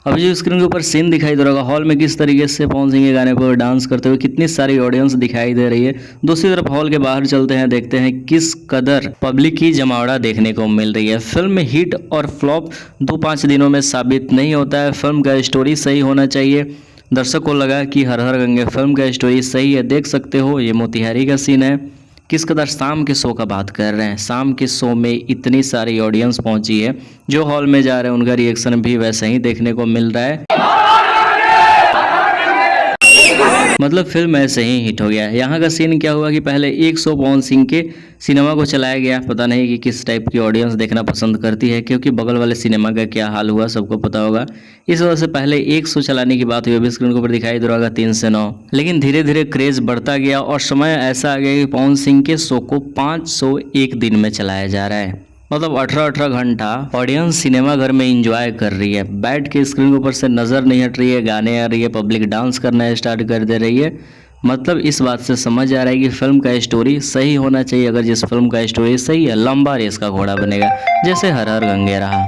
अभी जो स्क्रीन के ऊपर सीन दिखाई दे रहा होगा, हॉल में किस तरीके से पवन सिंह के गाने पर डांस करते हुए कितनी सारी ऑडियंस दिखाई दे रही है। दूसरी तरफ हॉल के बाहर चलते हैं, देखते हैं किस कदर पब्लिक की जमावड़ा देखने को मिल रही है। फिल्म हिट और फ्लॉप 2-5 दिनों में साबित नहीं होता है। फिल्म का स्टोरी सही होना चाहिए। दर्शक को लगा कि हर हर गंगे फिल्म का स्टोरी सही है। देख सकते हो ये मोतिहारी का सीन है। किस कदर शाम के शो का बात कर रहे हैं। शाम के शो में इतनी सारी ऑडियंस पहुंची है, जो हॉल में जा रहे हैं उनका रिएक्शन भी वैसे ही देखने को मिल रहा है। मतलब फिल्म ऐसे ही हिट हो गया है। यहाँ का सीन क्या हुआ कि पहले एक शो पवन सिंह के सिनेमा को चलाया गया। पता नहीं कि किस टाइप की ऑडियंस देखना पसंद करती है, क्योंकि बगल वाले सिनेमा का क्या हाल हुआ सबको पता होगा। इस वजह से पहले एक शो चलाने की बात हुई, अभी स्क्रीन के ऊपर दिखाई दे रहा होगा 3 से 9। लेकिन धीरे धीरे क्रेज बढ़ता गया और समय ऐसा आ गया कि पवन सिंह के शो को 5 शो एक दिन में चलाया जा रहा है। मतलब 18-18 घंटा ऑडियंस सिनेमा घर में एंजॉय कर रही है। बैठ के स्क्रीन के ऊपर से नज़र नहीं हट रही है, गाने आ रही है, पब्लिक डांस करना स्टार्ट कर दे रही है। मतलब इस बात से समझ आ रहा है कि फिल्म का स्टोरी सही होना चाहिए। अगर जिस फिल्म का स्टोरी सही है, लंबा रेस का घोड़ा बनेगा, जैसे हर हर गंगे रहा।